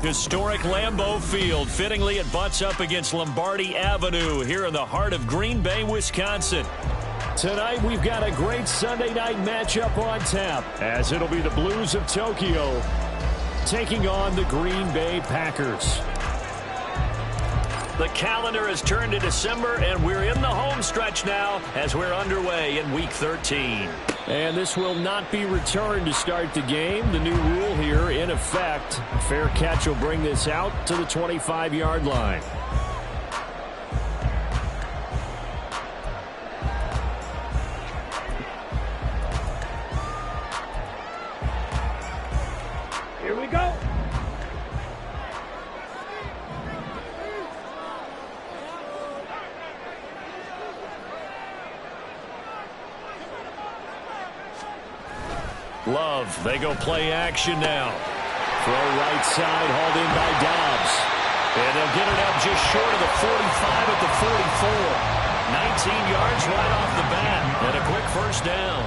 Historic Lambeau Field. Fittingly, it butts up against Lombardi Avenue here in the heart of Green Bay, Wisconsin. Tonight, we've got a great Sunday night matchup on tap, as it'll be the Blues of Tokyo taking on the Green Bay Packers. The calendar has turned to December, and we're in the home stretch now as we're underway in Week 13. And this will not be returned to start the game. The new rule here in effect. A fair catch will bring this out to the 25-yard line. Here we go. Love, they go play action now. Throw right side, hauled in by Dobbs. And they'll get it up just short of the 45 at the 44. 19 yards right off the bat. And a quick first down.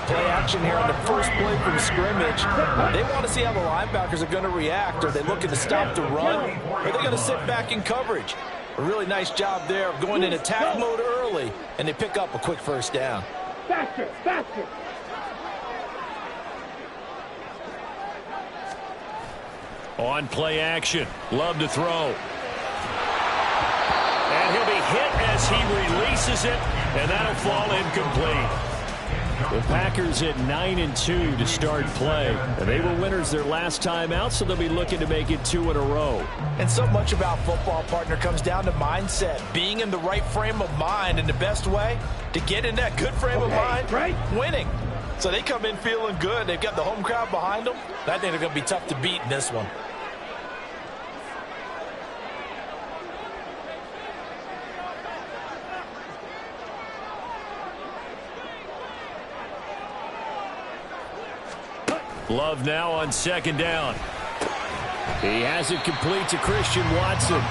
Play action here on the first play from scrimmage. They want to see how the linebackers are going to react. Are they looking to stop the run? Or are they going to sit back in coverage? A really nice job there of going in attack mode early, and they pick up a quick first down. Faster, faster. On play action. Love to throw. And he'll be hit as he releases it, and that'll fall incomplete. The Packers at 9-2 to start play. And they were winners their last time out, so they'll be looking to make it 2 in a row. And so much about football, partner, comes down to mindset. Being in the right frame of mind, and the best way to get in that good frame of mind, winning. So they come in feeling good. They've got the home crowd behind them. I think they're going to be tough to beat in this one. Love now on second down. He has it complete to Christian Watson.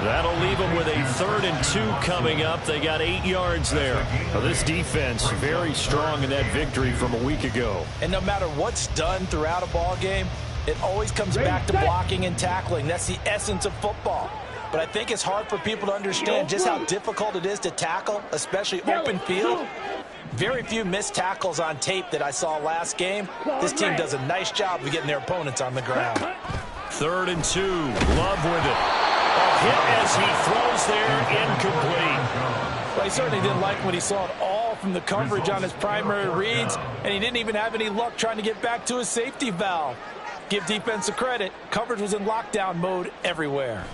That'll leave him with a 3rd and 2 coming up. They got 8 yards there. Well, this defense very strong in that victory from a week ago. And no matter what's done throughout a ball game, it always comes back to blocking and tackling. That's the essence of football. But I think it's hard for people to understand just how difficult it is to tackle, especially open field. Very few missed tackles on tape that I saw last game. This team does a nice job of getting their opponents on the ground. 3rd and 2. Love with it. A hit as he throws there, incomplete. Well, he certainly didn't like what he saw at all from the coverage on his primary reads, and he didn't even have any luck trying to get back to his safety valve. Give defense a credit. Coverage was in lockdown mode everywhere.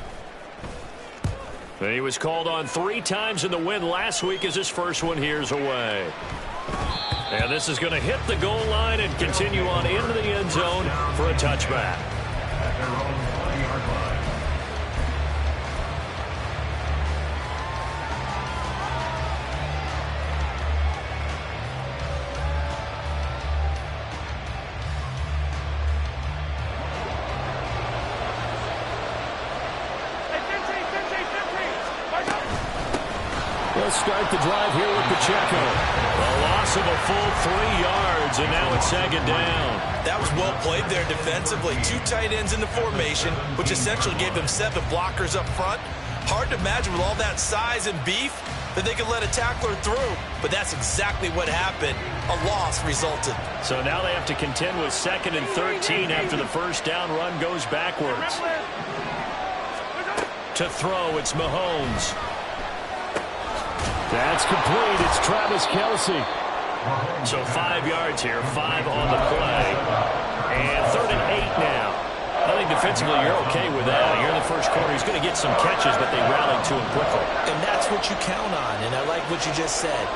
He was called on 3 times in the win last week as his first one here's away. And this is going to hit the goal line and continue on into the end zone for a touchback. They'll start the drive here with Pacheco. A loss of a full 3 yards, and now it's 2nd down. That was well played there defensively. 2 tight ends in the formation, which essentially gave them 7 blockers up front. Hard to imagine with all that size and beef that they could let a tackler through. But that's exactly what happened. A loss resulted. So now they have to contend with 2nd and 13 after the first down run goes backwards. To throw, it's Mahomes. That's complete. It's Travis Kelce. So 5 yards here, 5 on the play. And 3rd and 8 now. I think defensively you're okay with that. You're in the first quarter. He's going to get some catches, but they rallied to him quickly. And that's what you count on, and I like what you just said.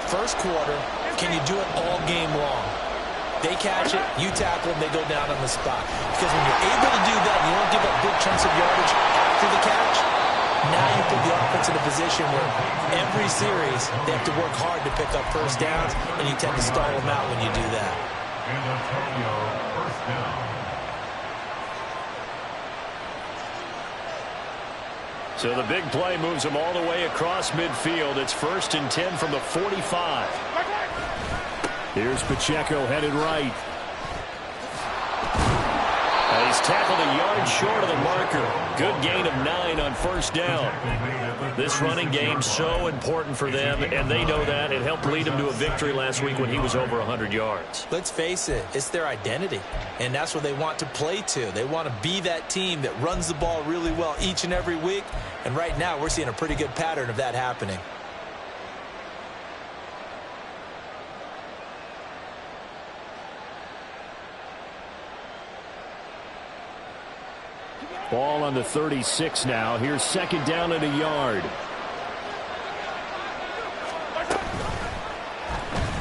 First quarter, can you do it all game long? They catch it, you tackle them, they go down on the spot. Because when you're able to do that, you don't give up big chunks of yardage after the catch. Now you put the offense in a position where every series they have to work hard to pick up first downs, and you tend to stall them out when you do that. First down. So the big play moves them all the way across midfield. It's 1st and 10 from the 45. Here's Pacheco headed right. He's tackled a yard short of the marker. Good gain of 9 on first down. This running game so important for them, and they know that. It helped lead them to a victory last week when he was over 100 yards. Let's face it, it's their identity, and that's what they want to play to. They want to be that team that runs the ball really well each and every week, and right now we're seeing a pretty good pattern of that happening. Ball on the 36 now. Here's second down and a yard.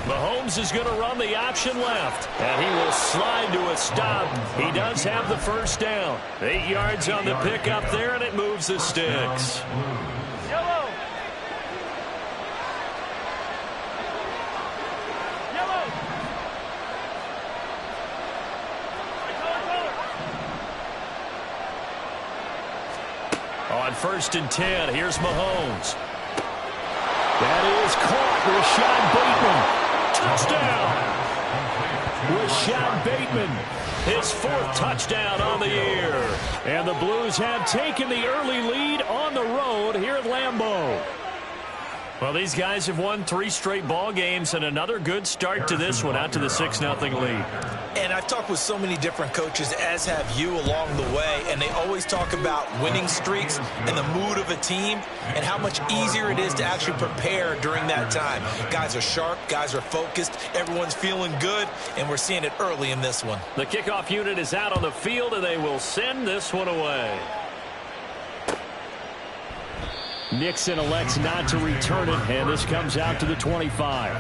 Mahomes is going to run the option left, and he will slide to a stop. He does have the first down. 8 yards on the pickup there, and it moves the sticks. Yellow. Yellow. On first and 10, here's Mahomes. That is caught. Rashad Bateman. Rashad Bateman, his 4th touchdown on the year. And the Blues have taken the early lead on the road here at Lambeau. Well, these guys have won 3 straight ball games, and another good start to this one, out to the 6-0 lead. And I've talked with so many different coaches, as have you, along the way, and they always talk about winning streaks and the mood of a team and how much easier it is to actually prepare during that time. Guys are sharp, guys are focused, everyone's feeling good, and we're seeing it early in this one. The kickoff unit is out on the field, and they will send this one away. Nixon elects not to return it, and this comes out to the 25.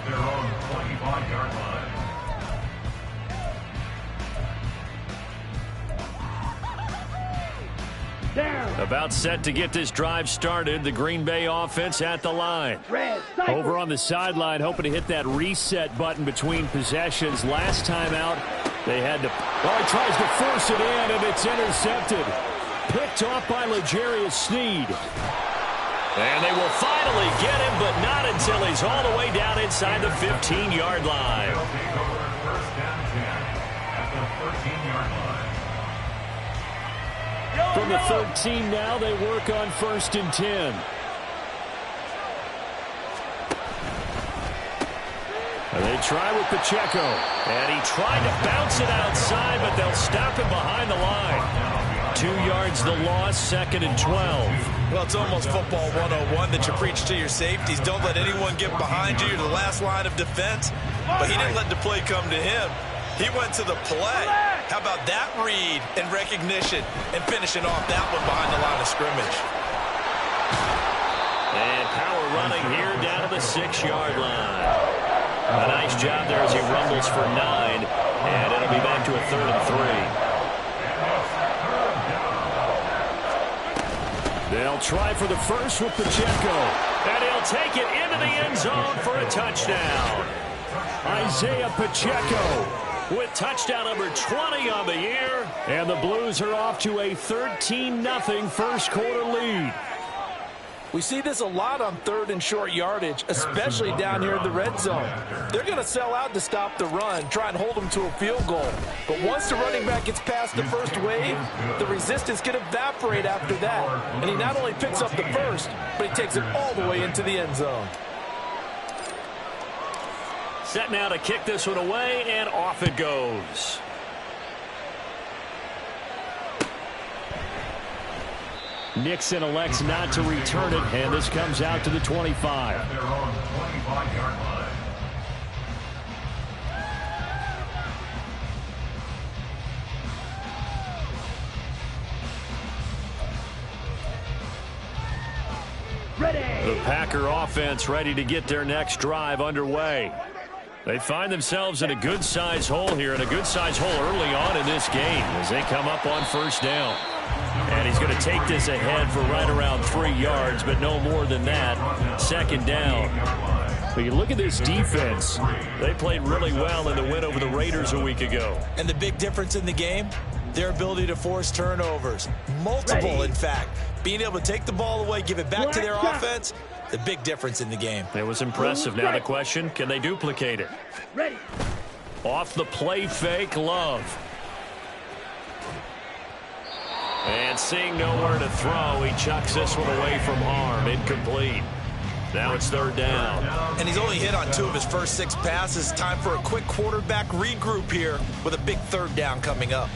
Down. About set to get this drive started. The Green Bay offense at the line. Red. Over on the sideline, hoping to hit that reset button between possessions. Last time out, they had to... Oh, he tries to force it in, and it's intercepted. Picked off by L'Jarius Sneed. And they will finally get him, but not until he's all the way down inside the 15-yard line. From the 13 now, they work on first and 10. And they try with Pacheco. And he tried to bounce it outside, but they'll stop him behind the line. 2 yards the loss, 2nd and 12. Well, it's almost football 101 that you preach to your safeties. Don't let anyone get behind you. You're the last line of defense. But he didn't let the play come to him. He went to the play. How about that read and recognition and finishing off that one behind the line of scrimmage? And power running here down to the 6-yard line. A nice job there as he rumbles for 9. And it'll be back to a 3rd and 3. They'll try for the first with Pacheco. And he'll take it into the end zone for a touchdown. Isaiah Pacheco with touchdown number 20 on the year. And the Blues are off to a 13-0 first quarter lead. We see this a lot on 3rd and short yardage, especially down here in the red zone. They're going to sell out to stop the run, try and hold them to a field goal. But once the running back gets past the first wave, the resistance can evaporate after that. And he not only picks up the first, but he takes it all the way into the end zone. Set now to kick this one away, and off it goes. Nixon elects not to return it, and this comes out to the 25. They're on the 25-yard line. The Packer offense ready to get their next drive underway. They find themselves in a good-sized hole here, and a good-sized hole early on in this game as they come up on first down. And he's going to take this ahead for right around 3 yards, but no more than that. 2nd down. But you look at this defense. They played really well in the win over the Raiders a week ago. And the big difference in the game, their ability to force turnovers. Multiple, in fact. Being able to take the ball away, give it back to their offense, the big difference in the game. It was impressive. Now the question, can they duplicate it? Ready. Off the play fake, Love. And seeing nowhere to throw, he chucks this one away from harm. Incomplete. Now it's third down. And he's only hit on 2 of his first 6 passes. Time for a quick quarterback regroup here with a big third down coming up.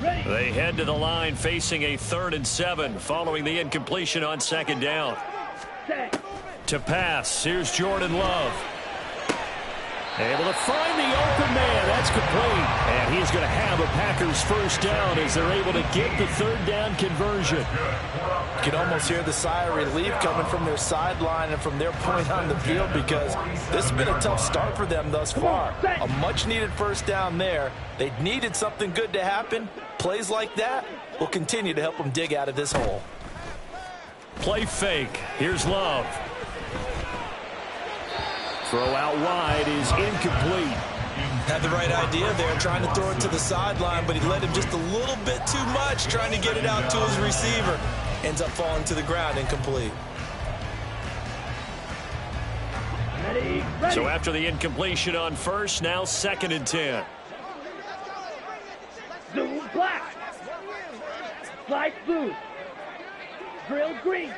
They head to the line facing a 3rd and 7 following the incompletion on second down. To pass, here's Jordan Love. Able to find the open man. That's complete. And he's going to have a Packers first down as they're able to get the third down conversion. You can almost hear the sigh of relief coming from their sideline and from their point on the field because this has been a tough start for them thus far. A much-needed first down there. They needed something good to happen. Plays like that will continue to help them dig out of this hole. Play fake. Here's Love. Throw out wide is incomplete. Had the right idea there, trying to throw it to the sideline, but he led him just a little bit too much, trying to get it out to his receiver. Ends up falling to the ground, incomplete. So after the incompletion on first, now 2nd and 10. Zoom black. Slide blue. Drill green.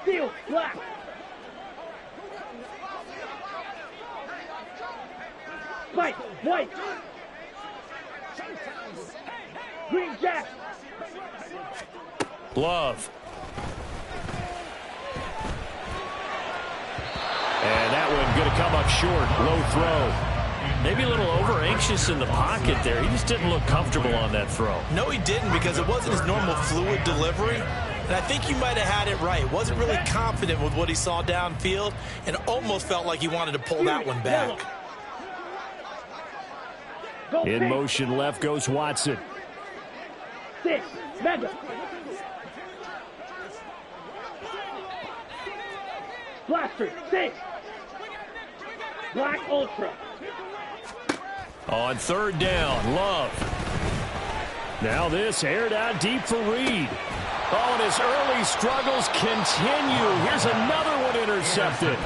Steel black. Spike white. Green jack. Love. And that one going to come up short. Low throw. Maybe a little over-anxious in the pocket there. He just didn't look comfortable on that throw. No, he didn't, because it wasn't his normal fluid delivery. And I think you might have had it right. Wasn't really confident with what he saw downfield and almost felt like he wanted to pull that one back. In motion left goes Watson. 6, mega. Blaster, 6. Black ultra. On third down, Love. Now this aired out deep for Reed. Oh, and his early struggles continue. Here's another one intercepted.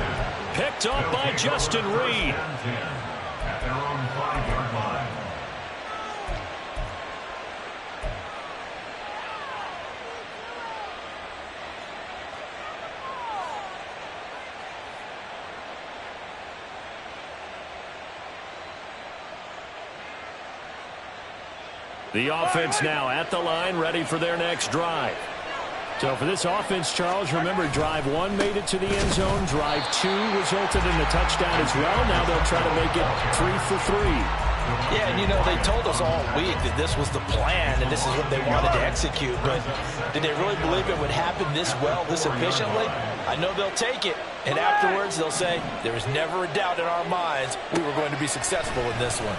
Picked up by Justin Reed. At their own 5-yard line. The offense now at the line, ready for their next drive. So for this offense, Charles, remember, drive 1 made it to the end zone. Drive 2 resulted in a touchdown as well. Now they'll try to make it 3 for 3. Yeah, and you know, they told us all week that this was the plan and this is what they wanted to execute, but did they really believe it would happen this well, this efficiently? I know they'll take it, and afterwards they'll say, there was never a doubt in our minds we were going to be successful in this one.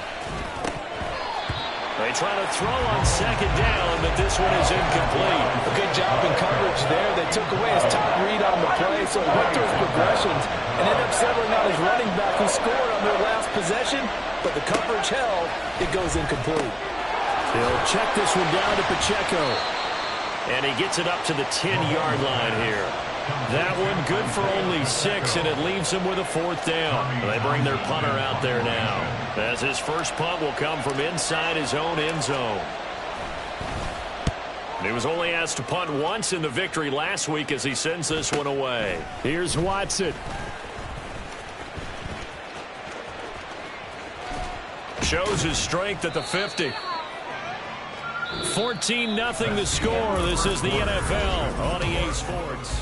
They try to throw on second down, but this one is incomplete. A good job in coverage there. They took away his top read on the play, so he went through his progressions and ended up settling on his running back who scored on their last possession, but the coverage held. It goes incomplete. He'll check this one down to Pacheco. And he gets it up to the 10-yard line here. That one good for only 6, and it leaves him with a 4th down. They bring their punter out there now, as his first punt will come from inside his own end zone. He was only asked to punt once in the victory last week as he sends this one away. Here's Watson. Shows his strength at the 50. 14-0 the score. This is the NFL on EA Sports.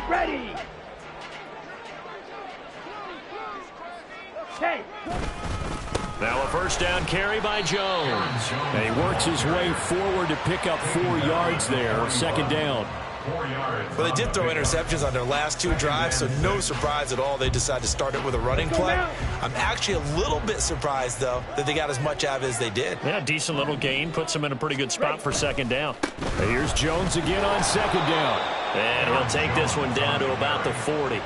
Ready. Hey. Now a first down carry by Jones. And he works his way forward to pick up 4 yards there. Second down. 4 yards. Well, they did throw interceptions on their last 2 drives, so no surprise at all they decided to start it with a running play. I'm actually a little bit surprised, though, that they got as much out of it as they did. Yeah, decent little gain. Puts them in a pretty good spot for second down. Here's Jones again on second down. And he'll take this one down to about the 40.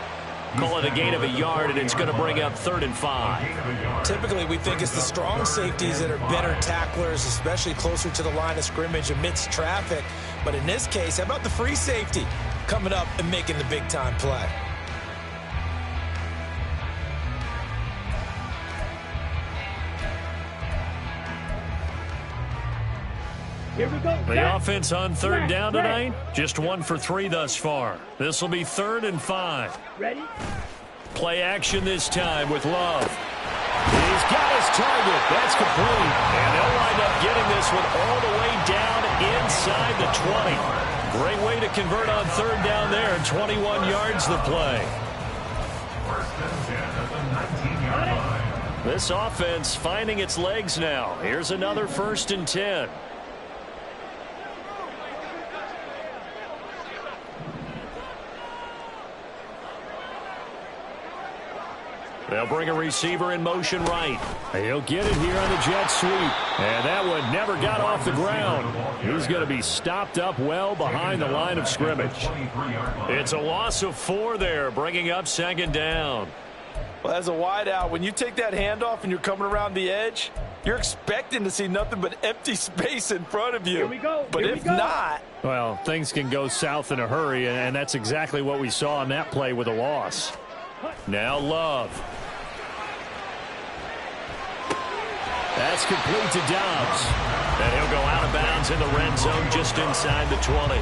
Call it a gain of a yard, and it's going to bring up 3rd and 5. Typically, we think it's the strong safeties that are better tacklers, especially closer to the line of scrimmage amidst traffic. But in this case, how about the free safety? coming up and making the big-time play. Here we go. The offense on third down tonight, just 1 for 3 thus far. This will be 3rd and 5. Ready? Play action this time with Love. He's got his target. That's complete. And they'll wind up getting this one all the way down inside the 20. Great way to convert on third down there. 21 yards the play. First and 10 at the 19-yard line. This offense finding its legs now. Here's another 1st and 10. They'll bring a receiver in motion right. He'll get it here on the jet sweep. And that one never got off the ground. He's going to be stopped up well behind the line of scrimmage. It's a loss of 4 there, bringing up 2nd down. Well, as a wideout, when you take that handoff and you're coming around the edge, you're expecting to see nothing but empty space in front of you. Here we go. But if not, Well, things can go south in a hurry, and that's exactly what we saw on that play with a loss. Now Love. That's complete to Dobbs. And he'll go out of bounds in the red zone just inside the 20.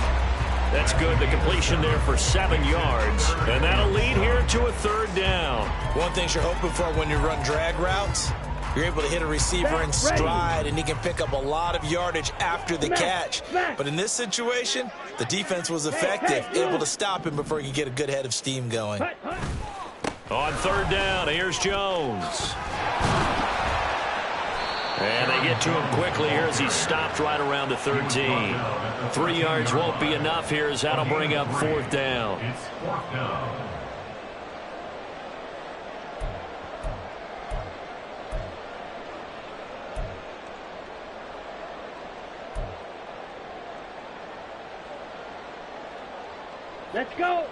That's good. The completion there for 7 yards. And that'll lead here to a 3rd down. One thing you're hoping for when you run drag routes, you're able to hit a receiver in stride, and he can pick up a lot of yardage after the catch. But in this situation, the defense was effective, able to stop him before he could get a good head of steam going. On 3rd down, here's Jones. And they get to him quickly here as he stopped right around the 13. 3 yards won't be enough here as that'll bring up 4th down. It's 4th down. Let's go.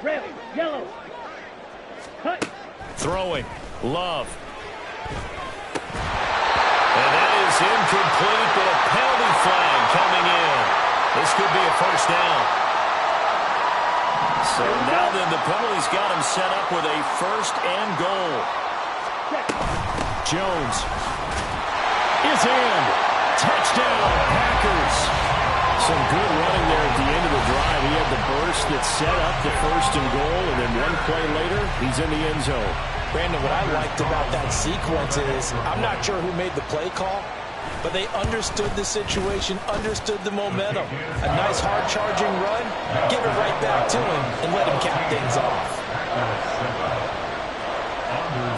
Red, yellow. Cut. Throwing. Love. And that is incomplete, but a penalty flag coming in. This could be a 1st down. So now then the penalty's got him set up with a 1st and goal. Jones is in. Touchdown, Packers. Some good running there at the end of the drive. He had the burst that set up the 1st and goal, and then one play later, he's in the end zone. Brandon, what I liked about that sequence is, I'm not sure who made the play call, but they understood the situation, understood the momentum. A nice hard-charging run, give it right back to him, and let him cap things off.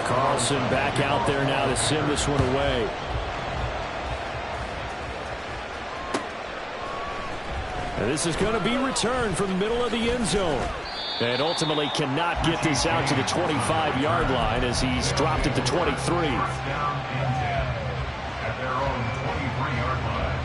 Carlson back out there now to send this one away. And this is going to be returned from the middle of the end zone. And ultimately cannot get this out to the 25-yard line as he's dropped at the 23. First down and 10 at their own 23-yard line.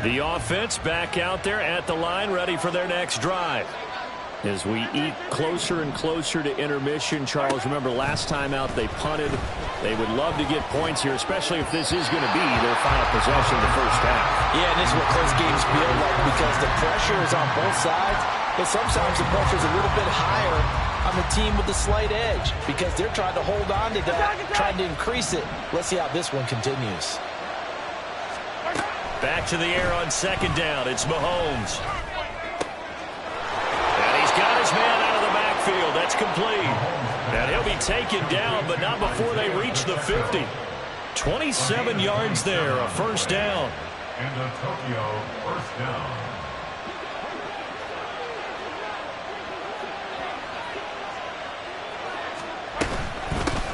The offense back out there at the line, ready for their next drive. As we eat closer and closer to intermission, Charles, remember last time out they punted. They would love to get points here, especially if this is going to be their final possession of the 1st half. Yeah, and this is what close games feel like because the pressure is on both sides, but sometimes the pressure is a little bit higher on the team with the slight edge because they're trying to hold on to that, trying to increase it. Let's see how this one continues. Back to the air on 2nd down. It's Mahomes. And he's got his man out of the backfield. That's complete. And he'll be taken down, but not before they reach the 50. 27 yards there, a 1st down. And a Tokyo 1st down.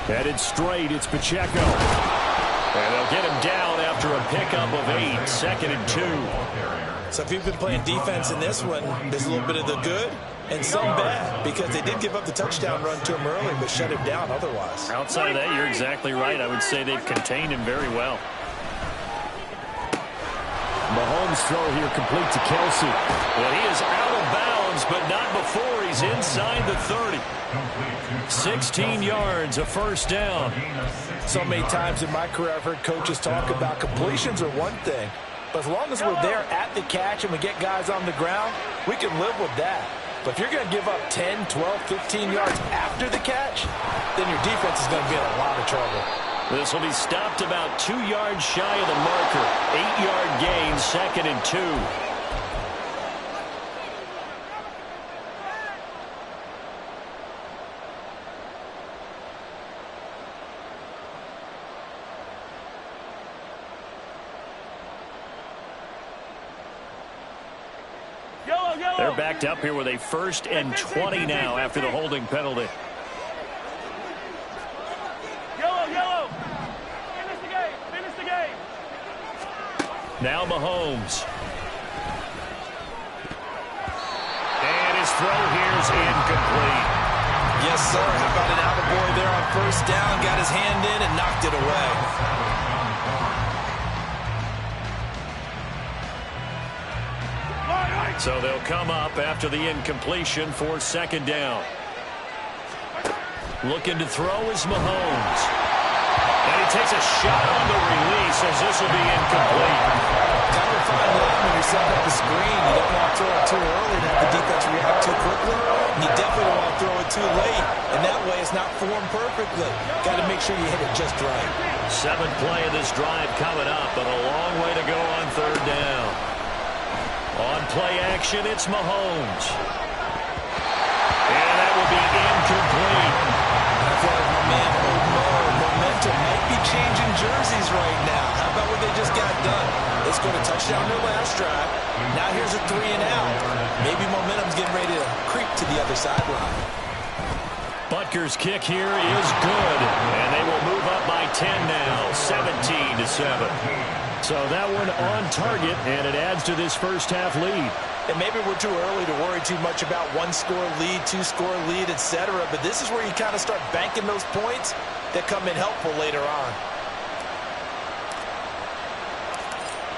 Headed straight, it's Pacheco. And they'll get him down after a pickup of 8, 2nd and 2. So if you've been playing defense in this one, there's a little bit of the good and some bad, because they did give up the touchdown run to him early, but shut him down otherwise. Outside of that, you're exactly right. I would say they've contained him very well. Mahomes' throw here complete to Kelsey. Well, he is out of bounds, but not before he's inside the 30. 16 yards, a first down. So many times in my career I've heard coaches talk about completions are one thing, but as long as we're there at the catch and we get guys on the ground, we can live with that. But if you're going to give up 10, 12, 15 yards after the catch, then your defense is going to be in a lot of trouble. This will be stopped about 2 yards shy of the marker. 8-yard gain, 2nd and 2. They're backed up here with a 1st and 20 now after the holding penalty. Yellow. Finish the game. Now Mahomes. And his throw here is incomplete. Yes, sir. How about an attaboy there on 1st down? Got his hand in and knocked it away. So they'll come up after the incompletion for 2nd down. Looking to throw is Mahomes. And he takes a shot on the release as this will be incomplete. Kind of a fine line when you're setting up the screen. You don't want to throw it too early and have the defense react too quickly. And you definitely don't want to throw it too late. And that way it's not formed perfectly. Got to make sure you hit it just right. 7th play of this drive coming up, but a long way to go on 3rd down. On play action, it's Mahomes. And that will be incomplete. I feel like my man momentum might be changing jerseys right now. How about what they just got done? They scored a touchdown their last drive. Now here's a 3 and out. Maybe momentum's getting ready to creep to the other sideline. Butker's kick here is good. And they will move up by 10 now, 17-7. So that one on target, and it adds to this first half lead. And maybe we're too early to worry too much about 1-score lead, 2-score lead, etc. But this is where you kind of start banking those points that come in helpful later on.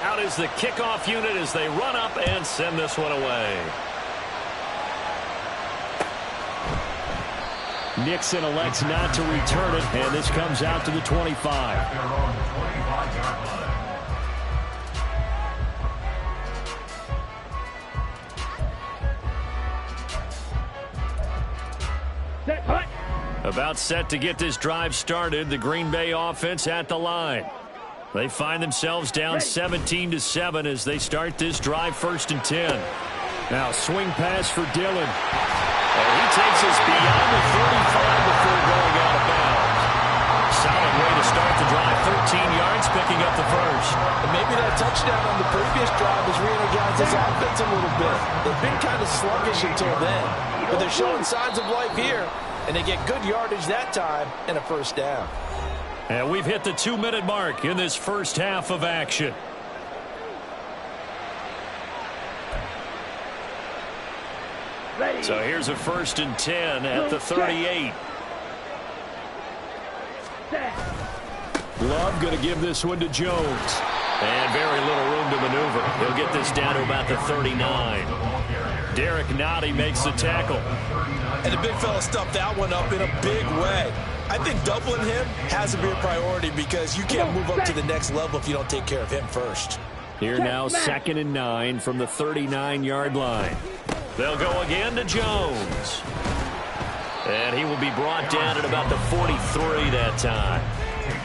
Out is the kickoff unit as they run up and send this one away. Nixon elects not to return it, and this comes out to the 25. About set to get this drive started. The Green Bay offense at the line. They find themselves down 17-7 as they start this drive 1st and 10. Now swing pass for Dillon. And he takes us beyond the 35 before going out of bounds. Solid way to start the drive. 13 yards, picking up the first. And maybe that touchdown on the previous drive has re-energized this offense a little bit. They've been kind of sluggish until then, but they're showing signs of life here. And they get good yardage that time and a 1st down. And we've hit the 2-minute mark in this first half of action. Ready. So here's a 1st and 10 at the 38. Love going to give this one to Jones. And very little room to maneuver. He'll get this down to about the 39. Derek Nottie makes the tackle. And the big fella stuffed that one up in a big way. I think doubling him has to be a priority because you can't move up to the next level if you don't take care of him first. Here now 2nd and 9 from the 39-yard line. They'll go again to Jones. And he will be brought down at about the 43 that time.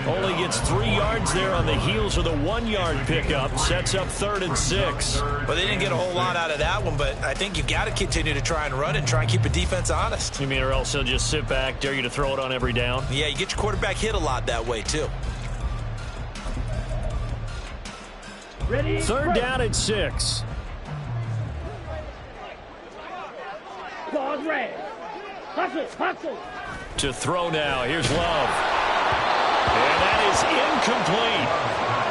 Only gets 3 yards there on the heels of the 1-yard pickup. Sets up 3rd and 6. Well, they didn't get a whole lot out of that one, but I think you've got to continue to try and run and try and keep the defense honest. You mean or else he'll just sit back, dare you to throw it on every down? Yeah, you get your quarterback hit a lot that way, too. Ready. 3rd down at 6. Claws red. Hustle. To throw now. Here's Love. And that is incomplete.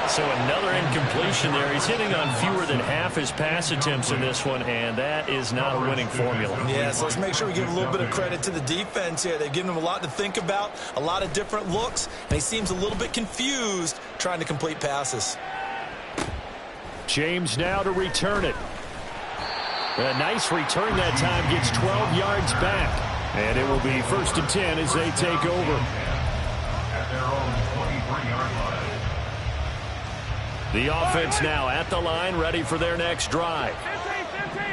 So another incompletion there. He's hitting on fewer than half his pass attempts in this one, and that is not a winning formula. Yes, let's make sure we give a little bit of credit to the defense here. They've given him a lot to think about, a lot of different looks, and he seems a little bit confused trying to complete passes. James now to return it. A nice return that time, gets 12 yards back. And it will be 1st and 10 as they take over. At their own 23-yard line. The offense now at the line, ready for their next drive.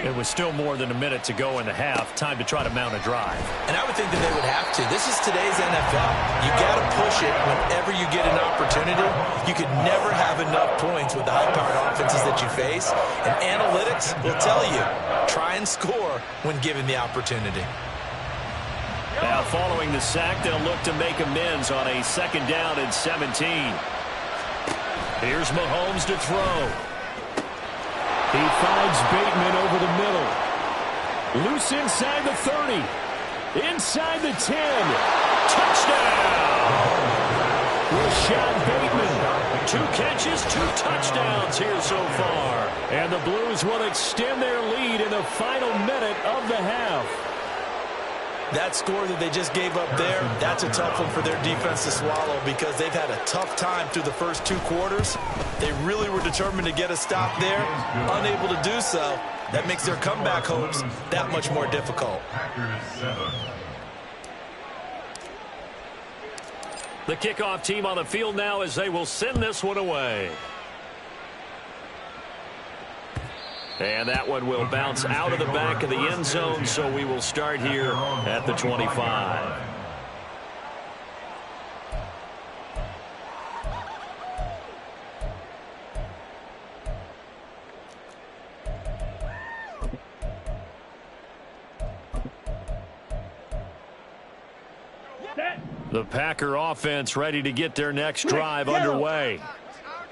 It was still more than a minute to go in the half. Time to try to mount a drive. And I would think that they would have to. This is today's NFL. You got to push it whenever you get an opportunity. You could never have enough points with the high-powered offenses that you face. And analytics will tell you, try and score when given the opportunity. Now following the sack, they'll look to make amends on a 2nd down and 17. Here's Mahomes to throw. He finds Bateman over the middle. Loose inside the 30. Inside the 10. Touchdown! Rashad Bateman. 2 catches, 2 touchdowns here so far. And the Blues will extend their lead in the final minute of the half. That score that they just gave up there, that's a tough one for their defense to swallow because they've had a tough time through the first 2 quarters. They really were determined to get a stop there, unable to do so. That makes their comeback hopes that much more difficult. The kickoff team on the field now as they will send this one away. And that one will bounce out of the back of the end zone, so we will start here at the 25. The Packer offense ready to get their next drive underway.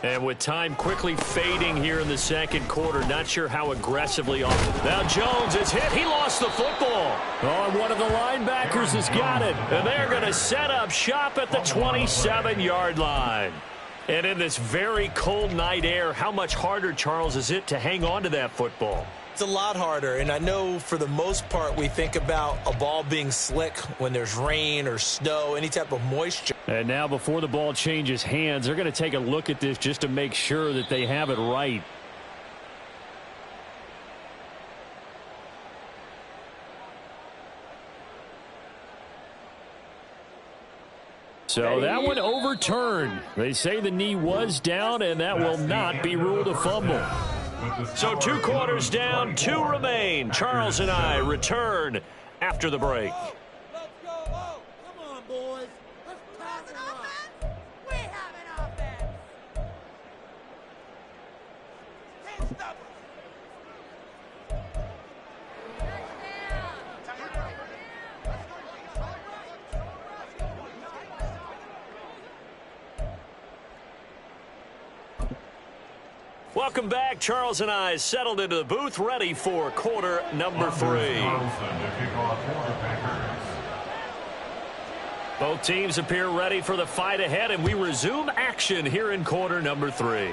And with time quickly fading here in the 2nd quarter, not sure how aggressively on. Now Jones is hit. He lost the football. Oh, and one of the linebackers has got it. And they're going to set up shop at the 27-yard line. And in this very cold night air, how much harder, Charles, is it to hang on to that football? It's a lot harder, and I know for the most part we think about a ball being slick when there's rain or snow, any type of moisture. And now before the ball changes hands, they're going to take a look at this just to make sure that they have it right. So that one overturned. They say the knee was down, and that will not be ruled a fumble. So 2 quarters down, 2 remain. Charles and I return after the break. Let's go. Oh, come on, boys. Let's pass it up. We have an offense. Can't stop us. Welcome back. Charles and I settled into the booth, ready for quarter number 3. Both teams appear ready for the fight ahead, and we resume action here in quarter number 3.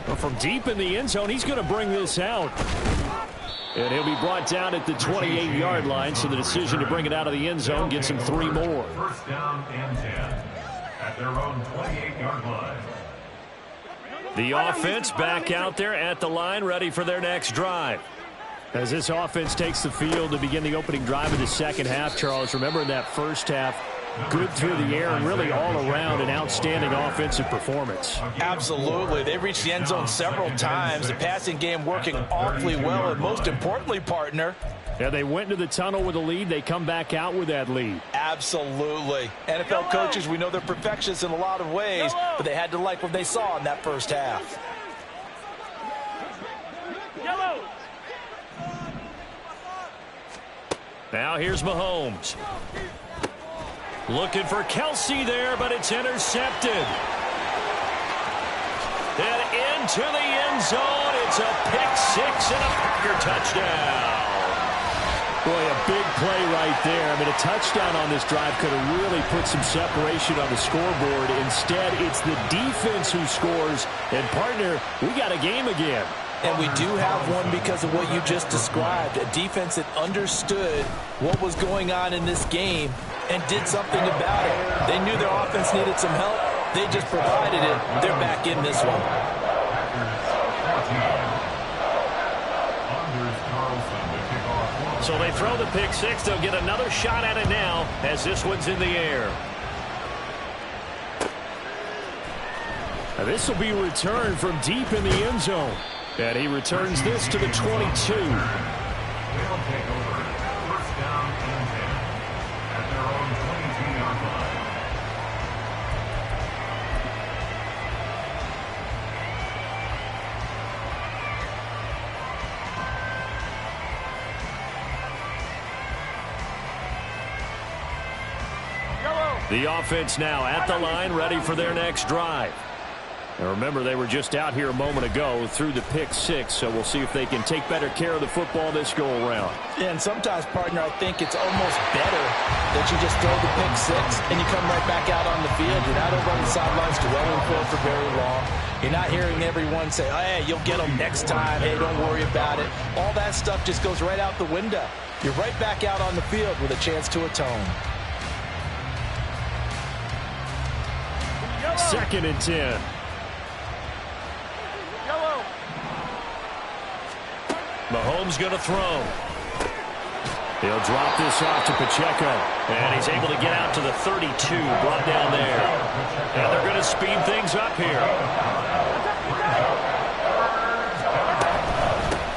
Well, from deep in the end zone, he's going to bring this out. And he'll be brought down at the 28-yard line, so the decision to bring it out of the end zone gets him 3 more. First down and 10 at their own 28-yard line. The offense back out there at the line, ready for their next drive. As this offense takes the field to begin the opening drive of the second half, Charles, remember in that first half, good through the air and really all around an outstanding offensive performance. Absolutely. They reached the end zone several times. The passing game working awfully well, and most importantly, partner, yeah, they went into the tunnel with a lead. They come back out with that lead. Absolutely. NFL coaches, we know they're perfectionists in a lot of ways, but they had to like what they saw in that first half. Yellow. Now here's Mahomes. Looking for Kelsey there, but it's intercepted. And into the end zone. It's a pick 6 and a Packer touchdown. Boy, a big play right there. I mean, a touchdown on this drive could have really put some separation on the scoreboard. Instead, it's the defense who scores. And, partner, we got a game again. And we do have one because of what you just described. A defense that understood what was going on in this game and did something about it. They knew their offense needed some help. They just provided it. They're back in this one. So they throw the pick six. They'll get another shot at it now as this one's in the air. Now this will be returned from deep in the end zone. And he returns this to the 22. They'll take over first down and 10 at their own 22-yard line. The offense now at the line, ready for their next drive. Now remember, they were just out here a moment ago through the pick six, so we'll see if they can take better care of the football this go-around. Yeah, and sometimes, partner, I think it's almost better that you just throw the pick six and you come right back out on the field. You're not over on the sidelines dwelling for very long. You're not hearing everyone say, oh, hey, you'll get them next time. Hey, don't worry about it. All that stuff just goes right out the window. You're right back out on the field with a chance to atone. 2nd and 10. Mahomes going to throw. He'll drop this off to Pacheco. And he's able to get out to the 32, brought down there. And they're going to speed things up here.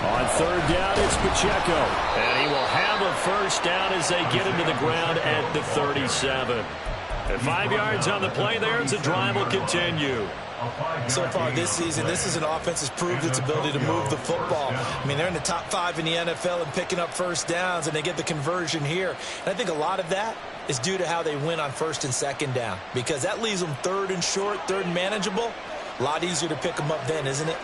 On 3rd down, it's Pacheco. And he will have a first down as they get him to the ground at the 37. And 5 yards on the play there as the drive will continue. So far this season, this is an offense that's proved its ability to move the football. I mean, they're in the top 5 in the NFL and picking up first downs, and they get the conversion here. And I think a lot of that is due to how they win on 1st and 2nd down, because that leaves them 3rd and short, 3rd and manageable. A lot easier to pick them up then, isn't it?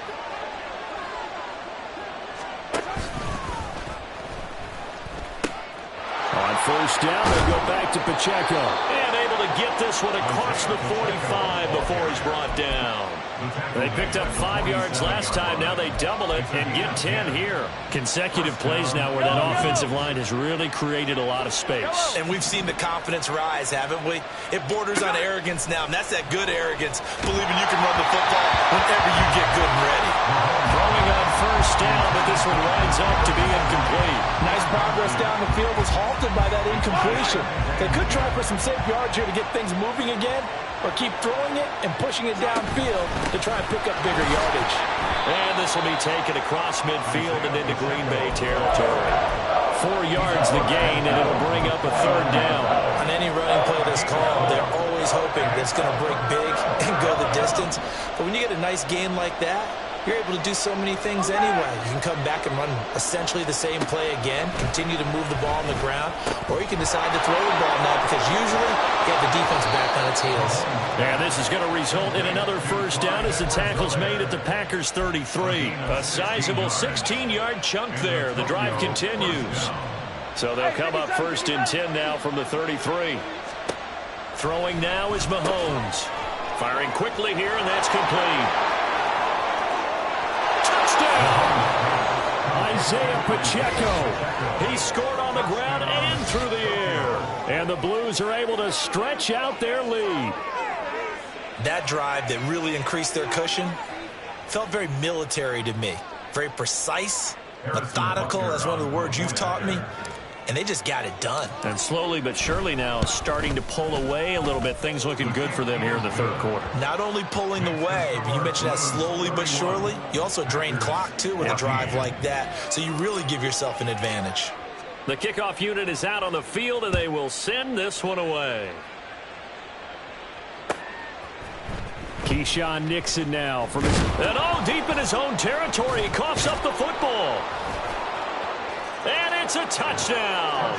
On 1st down, they go back to Pacheco. And able to get this one across the 45 before he's brought down. They picked up 5 yards last time. Now they double it and get 10 here. Consecutive plays now where that offensive line has really created a lot of space. And we've seen the confidence rise, haven't we? It borders on arrogance now, and that's that good arrogance, believing you can run the football whenever you get good and ready. Throwing on 1st down, but this one winds up to be incomplete. Nice progress down the field was halted by that incompletion. They could try for some safe yards here to get things moving again, or keep throwing it and pushing it downfield to try and pick up bigger yardage. And this will be taken across midfield and into Green Bay territory. 4 yards the gain, and it'll bring up a 3rd down. On any running play that's called, they're always hoping that it's going to break big and go the distance. But when you get a nice gain like that, you're able to do so many things anyway. You can come back and run essentially the same play again, continue to move the ball on the ground, or you can decide to throw the ball now because usually you have the defense back on its heels. And this is going to result in another 1st down as the tackle's made at the Packers' 33. A sizable 16-yard chunk there. The drive continues. So they'll come up 1st and 10 now from the 33. Throwing now is Mahomes. Firing quickly here, and that's complete. Isaiah Pacheco. He scored on the ground and through the air. And the Blues are able to stretch out their lead. That drive that really increased their cushion felt very military to me. Very precise, methodical. That's one of the words you've taught me. And they just got it done. And slowly but surely now starting to pull away a little bit. Things looking good for them here in the 3rd quarter. Not only pulling away, but you mentioned that slowly but surely. You also drain clock, too, with a drive like that. So you really give yourself an advantage. The kickoff unit is out on the field, and they will send this one away. Keyshawn Nixon now from his... And deep in his own territory. He coughs up the football. And it's a touchdown.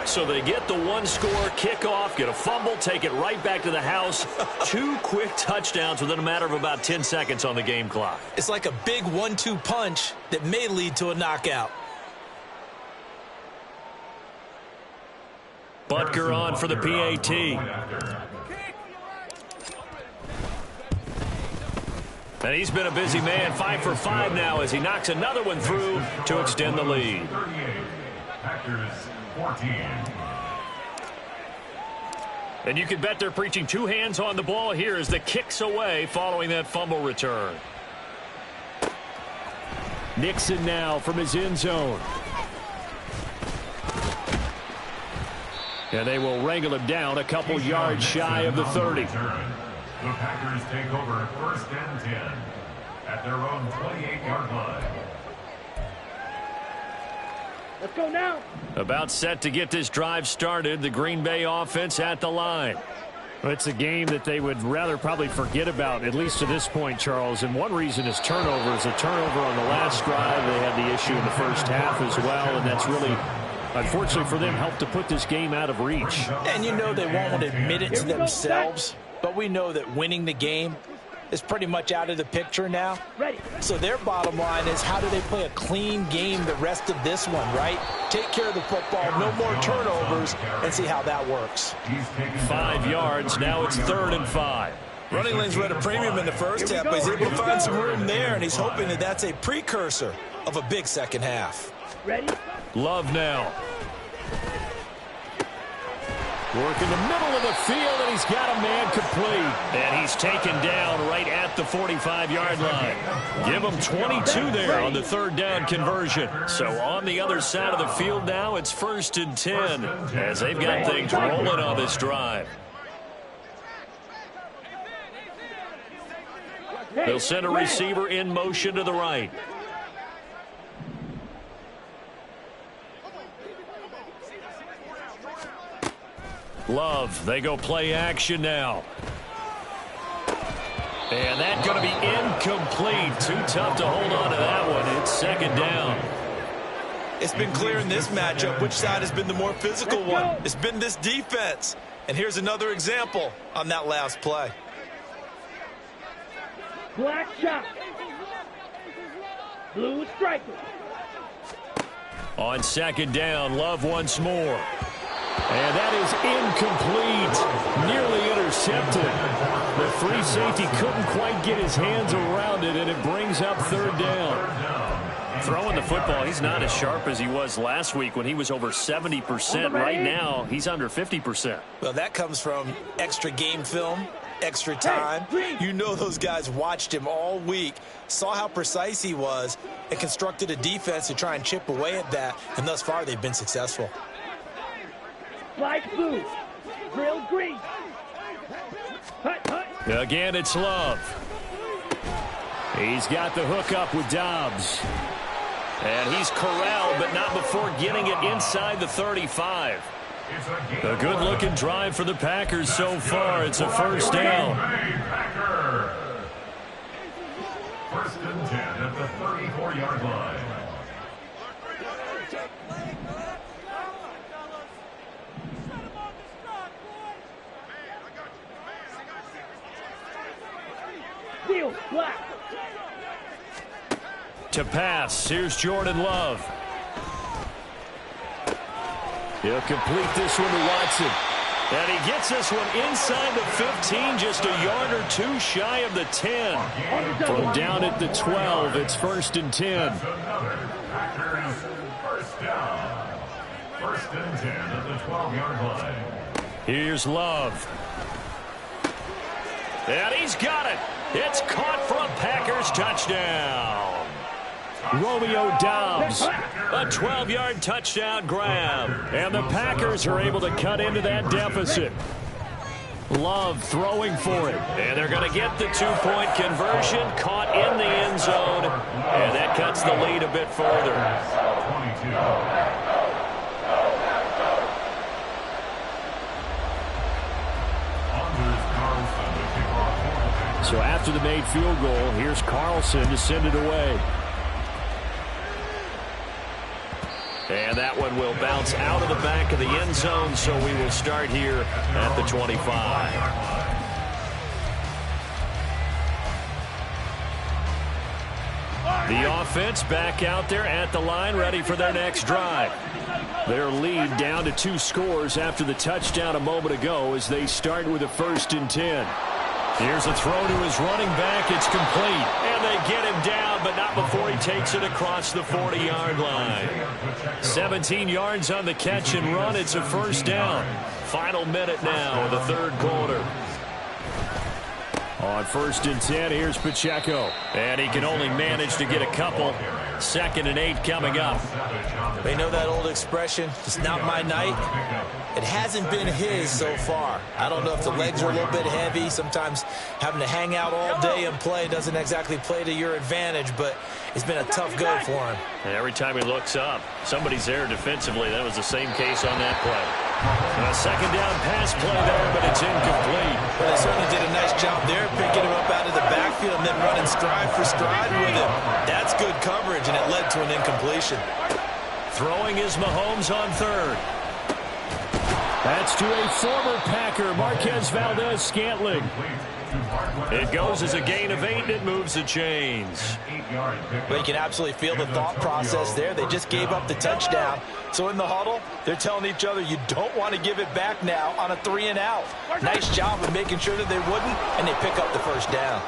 So they get the one-score kickoff, get a fumble, take it right back to the house. 2 quick touchdowns within a matter of about 10 seconds on the game clock. It's like a big 1-2 punch that may lead to a knockout. Butker on for the PAT. And he's been a busy man, 5 for 5 now as he knocks another one through to extend the lead. Packers 14. And you can bet they're preaching two hands on the ball here as the kick's away following that fumble return. Nixon now from his end zone. And they will wrangle him down a couple yards shy of the 30. The Packers take over 1st and 10 at their own 28-yard line. Let's go now. About set to get this drive started. The Green Bay offense at the line. Well, it's a game that they would rather probably forget about, at least to this point, Charles. And one reason is turnovers. A turnover on the last drive. They had the issue in the first half as well, and that's really, unfortunately for them, helped to put this game out of reach. And you know they won't admit it to themselves, but we know that winning the game is pretty much out of the picture now. Ready. So their bottom line is, how do they play a clean game the rest of this one, right? Take care of the football, no more turnovers, and see how that works. 5 yards. Now it's 3rd and 5. Running lanes were at a premium in the first half, but he's able to find some room there, and he's hoping that that's a precursor of a big second half. Ready. Love now. Work in the middle of the field, and he's got a man complete. And he's taken down right at the 45-yard line. Give him 22 there on the 3rd down conversion. So on the other side of the field now, it's 1st and 10 as they've got things rolling on this drive. They'll send a receiver in motion to the right. Love, they go play action now. And that's going to be incomplete. Too tough to hold on to that one. It's 2nd down. It's been clear in this matchup which side has been the more physical one. It's been this defense. And here's another example on that last play. Black shot. Blue striker. On 2nd down, Love once more. And that is incomplete. Nearly intercepted. The free safety couldn't quite get his hands around it, and it brings up 3rd down. Throwing the football, he's not as sharp as he was last week when he was over 70%. Right now, he's under 50%. Well, that comes from extra game film, extra time. You know those guys watched him all week, saw how precise he was, and constructed a defense to try and chip away at that, and thus far they've been successful. Flag blue. Drill green. Hut, hut. Again, it's Love. He's got the hook up with Dobbs. And he's corralled, but not before getting it inside the 35. A good-looking drive for the Packers so far. It's a 1st down. 1st and 10 at the 34-yard line. Field black. To pass, here's Jordan Love. He'll complete this one to Watson. And he gets this one inside the 15, just a yard or two shy of the 10. From down at the 12, it's 1st and 10. Packers 1st down. 1st and 10 at the 12-yard line. Here's Love. And he's got it. It's caught for a Packers touchdown. Romeo Dobbs, a 12-yard touchdown grab. And the Packers are able to cut into that deficit. Love throwing for it. And they're going to get the 2-point conversion, caught in the end zone. And that cuts the lead a bit further. 22. So after the made field goal, here's Carlson to send it away. And that one will bounce out of the back of the end zone, so we will start here at the 25. The The offense back out there at the line, ready for their next drive. Their lead down to 2 scores after the touchdown a moment ago as they start with a 1st and 10. Here's a throw to his running back. It's complete. And they get him down, but not before he takes it across the 40-yard line. 17 yards on the catch and run. It's a 1st down. Final minute now of the 3rd quarter. On 1st and 10, here's Pacheco. And he can only manage to get a couple. 2nd and 8 coming up. They know that old expression, it's not my night. It hasn't been his so far. I don't know if the legs are a little bit heavy. Sometimes having to hang out all day and play doesn't exactly play to your advantage, but it's been a tough go for him. And every time he looks up, somebody's there defensively. That was the same case on that play. A 2nd down pass play there, but it's incomplete. Well, they certainly did a nice job there, picking him up out of the backfield and then running stride for stride with him. That's good coverage, and it led to an incompletion. Throwing is Mahomes on 3rd. That's to a former Packer, Marquez Valdes-Scantling. It goes as a gain of 8, and it moves the chains. Well, you can absolutely feel the thought process there. They just gave up the touchdown. So in the huddle, they're telling each other, you don't want to give it back now on a 3 and out. Nice job of making sure that they wouldn't, and they pick up the 1st down.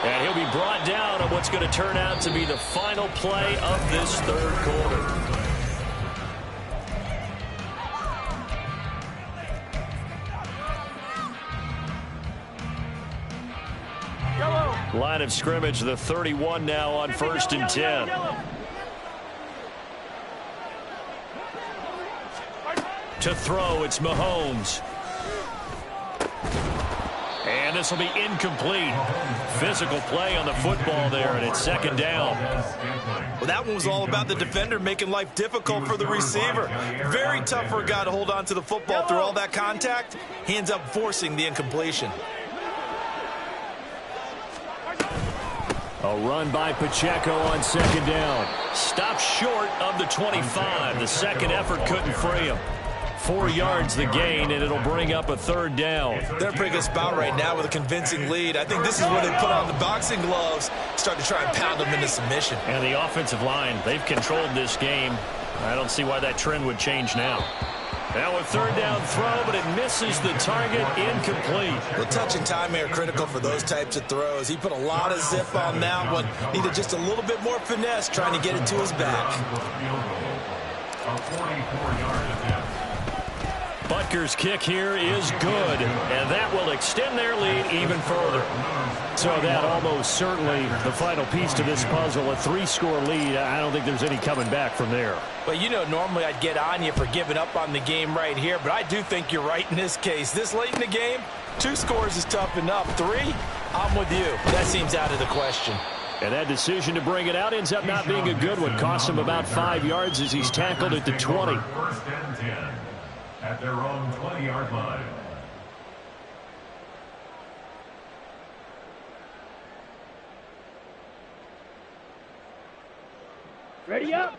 And he'll be brought down on what's going to turn out to be the final play of this 3rd quarter. Line of scrimmage, the 31 now on 1st and 10. To throw, it's Mahomes. And this will be incomplete. Physical play on the football there, and it's 2nd down. Well, that one was all about the defender making life difficult for the receiver. Very tough for a guy to hold on to the football through all that contact. He ends up forcing the incompletion. A run by Pacheco on 2nd down. Stopped short of the 25. The 2nd effort couldn't free him. 4 yards the gain, and it'll bring up a 3rd down. They're in a pretty good spot right now with a convincing lead. I think this is where they put on the boxing gloves, start to try and pound them into submission. And the offensive line, they've controlled this game. I don't see why that trend would change now. Now a 3rd down throw, but it misses the target, incomplete. The touch and time are critical for those types of throws. He put a lot of zip on that one. Needed just a little bit more finesse trying to get it to his back. A 44-yard attempt. Butker's kick here is good, and that will extend their lead even further. So that almost certainly the final piece to this puzzle, a 3-score lead. I don't think there's any coming back from there. Well, you know, normally I'd get on you for giving up on the game right here, but I do think you're right in this case. This late in the game, 2 scores is tough enough. 3, I'm with you. That seems out of the question. And that decision to bring it out ends up not being a good one. Costs him about 5 yards as he's tackled at the 20. 1st and 10 at their own 20-yard line. Ready up.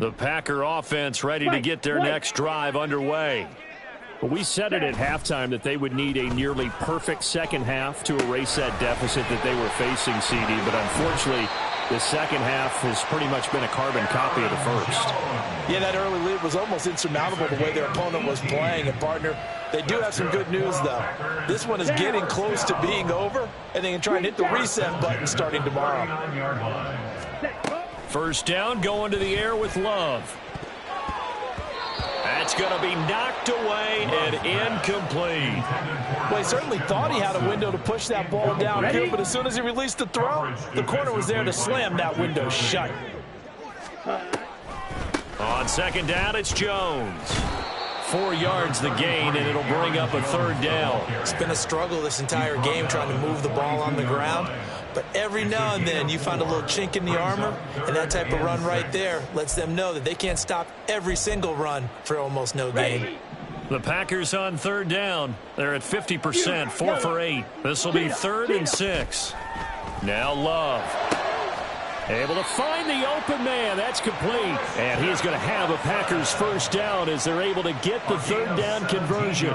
The Packer offense ready to get their next drive underway. Well, we said it at halftime that they would need a nearly perfect 2nd half to erase that deficit that they were facing, CD. But unfortunately, the 2nd half has pretty much been a carbon copy of the 1st. Yeah, that early lead was almost insurmountable the way their opponent was playing. And, partner, they do have some good news, though. This one is getting close to being over, and they can try and hit the reset button starting tomorrow. 1st down, going to the air with Love. That's going to be knocked away and incomplete. Well, he certainly thought he had a window to push that ball downfield, but as soon as he released the throw, the corner was there to slam that window shut. On 2nd down, it's Jones. 4 yards the gain, and it'll bring up a 3rd down. It's been a struggle this entire game trying to move the ball on the ground. But every now and then you find a little chink in the armor, and that type of run right there lets them know that they can't stop every single run for almost no gain. The Packers on 3rd down. They're at 50%, 4 for 8. This will be 3rd and 6. Now Love. Able to find the open man. That's complete. And he's going to have a Packers 1st down as they're able to get the 3rd down conversion.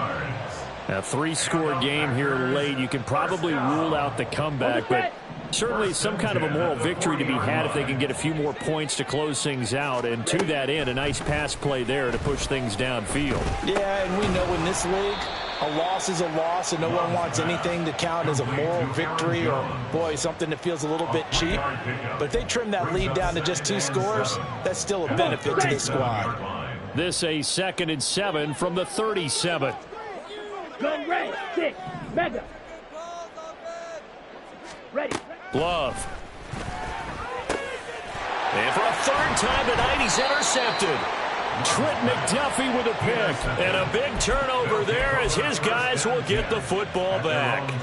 A 3-score game here late. You can probably rule out the comeback, but Certainly some kind of a moral victory to be had if they can get a few more points to close things out. And to that end, a nice pass play there to push things downfield. Yeah, and we know in this league, a loss is a loss, and no one wants anything to count as a moral victory or, boy, something that feels a little bit cheap. But if they trim that lead down to just 2 scores, that's still a benefit to this squad. This a 2nd and 7 from the 37. Gun ready. 6. Mega. Ready. Love. And for a 3rd time tonight, he's intercepted. Trent McDuffie with a pick. And a big turnover there as his guys will get the football back.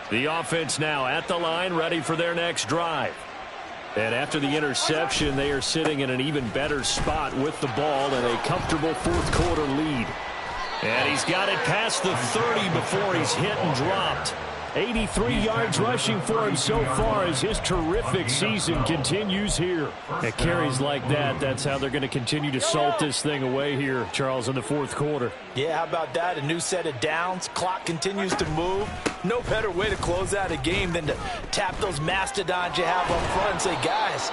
The offense now at the line, ready for their next drive. And after the interception, they are sitting in an even better spot with the ball and a comfortable 4th quarter lead. And he's got it past the 30 before he's hit and dropped. 83 yards rushing for him so far as his terrific season continues here. At carries like that, that's how they're going to continue to salt this thing away here, Charles, in the 4th quarter. Yeah, how about that? A new set of downs. Clock continues to move. No better way to close out a game than to tap those mastodons you have up front and say, guys,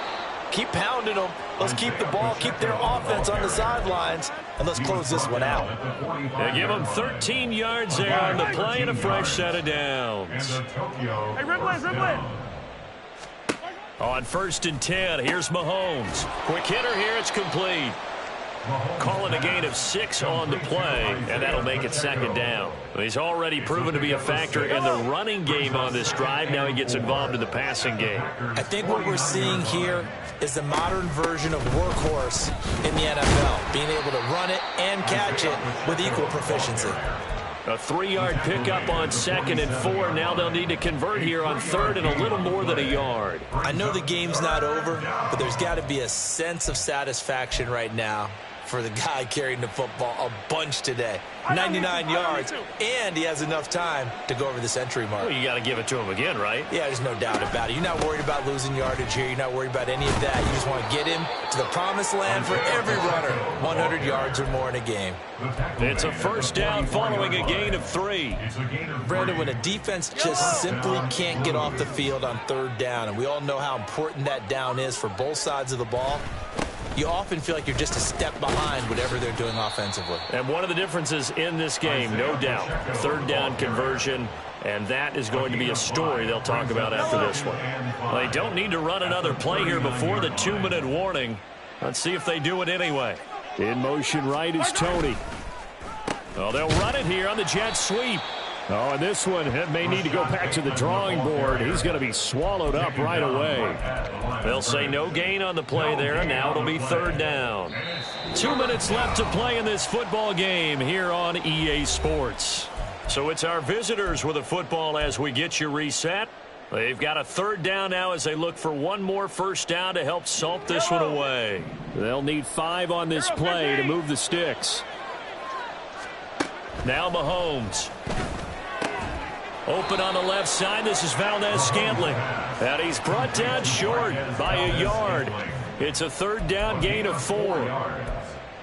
keep pounding them. Let's keep the ball, keep their offense on the sidelines, and let's close this one out. They give them 13 yards there on the play and a fresh set of downs. Hey, Ridley. On 1st and 10, here's Mahomes. Quick hitter here, it's complete. Calling a gain of 6 on the play, and that'll make it 2nd down. He's already proven to be a factor in the running game on this drive. Now he gets involved in the passing game. I think what we're seeing here is the modern version of workhorse in the NFL, being able to run it and catch it with equal proficiency. A 3-yard pickup on 2nd and 4. Now they'll need to convert here on 3rd and a little more than a yard. I know the game's not over, but there's got to be a sense of satisfaction right now for the guy carrying the football a bunch today. 99 yards, and he has enough time to go over the century mark. Well, you got to give it to him again, right? Yeah, there's no doubt about it. You're not worried about losing yardage here. You're not worried about any of that. You just want to get him to the promised land for every runner. 100 yards or more in a game. It's a 1st down following a gain of 3. Brandon, when a defense just simply can't get off the field on 3rd down, and we all know how important that down is for both sides of the ball, you often feel like you're just a step behind whatever they're doing offensively. And one of the differences in this game, no doubt, 3rd down conversion, and that is going to be a story they'll talk about after this one. Well, they don't need to run another play here before the 2-minute warning. Let's see if they do it anyway. In motion right is Tony. Well, they'll run it here on the jet sweep. Oh, and this one may need to go back to the drawing board. He's going to be swallowed up right away. They'll say no gain on the play there, and now it'll be 3rd down. 2 minutes left to play in this football game here on EA Sports. So it's our visitors with a football as we get you reset. They've got a 3rd down now as they look for one more 1st down to help salt this one away. They'll need 5 on this play to move the sticks. Now Mahomes. Open on the left side. This is Valdez-Scantling. And he's brought down short by a yard. It's a 3rd down gain of 4.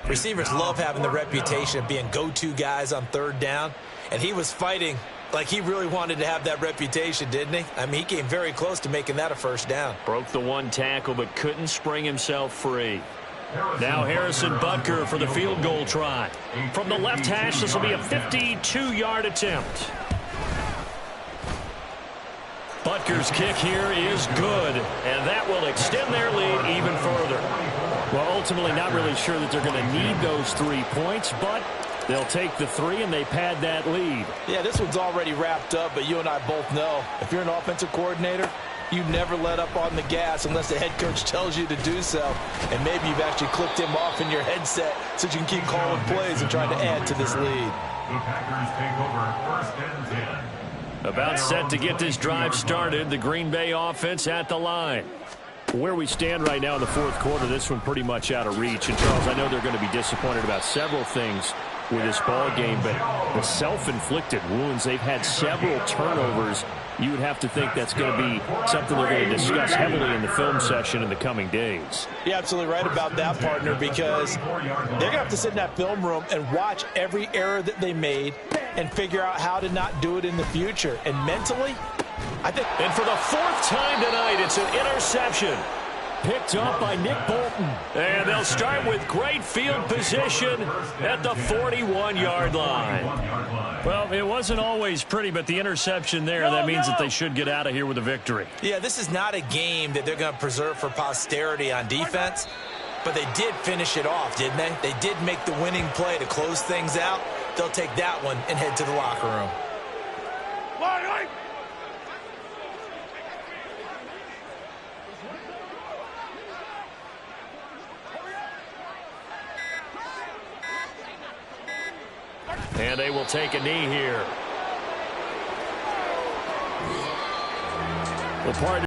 Receivers love having the reputation of being go-to guys on 3rd down. And he was fighting like he really wanted to have that reputation, didn't he? I mean, he came very close to making that a 1st down. Broke the 1 tackle but couldn't spring himself free. Now Harrison Butker for the field goal try. From the left hash, this will be a 52-yard attempt. Butker's kick here is good, and that will extend their lead even further. Well, ultimately not really sure that they're going to need those 3 points, but they'll take the 3 and they pad that lead. Yeah, this one's already wrapped up, but you and I both know if you're an offensive coordinator, you never let up on the gas unless the head coach tells you to do so. And maybe you've actually clicked him off in your headset so you can keep calling plays and trying to add to this lead. The Packers take over 1st and 10. About set to get this drive started. The Green Bay offense at the line. Where we stand right now in the 4th quarter, this one pretty much out of reach. And, Charles, I know they're going to be disappointed about several things with this ball game, but the self-inflicted wounds, they've had several turnovers. You would have to think that's going to be something they're going to discuss heavily in the film session in the coming days. You're absolutely right about that, partner, because they're going to have to sit in that film room and watch every error that they made and figure out how to not do it in the future. And mentally, I think... And for the 4th time tonight, it's an interception. Picked up by Nick Bolton. And they'll start with great field position at the 41-yard line. Well, it wasn't always pretty, but the interception there, that means that they should get out of here with a victory. Yeah, this is not a game that they're going to preserve for posterity on defense, but they did finish it off, didn't they? They did make the winning play to close things out. They'll take that one and head to the locker room. And they will take a knee here. The part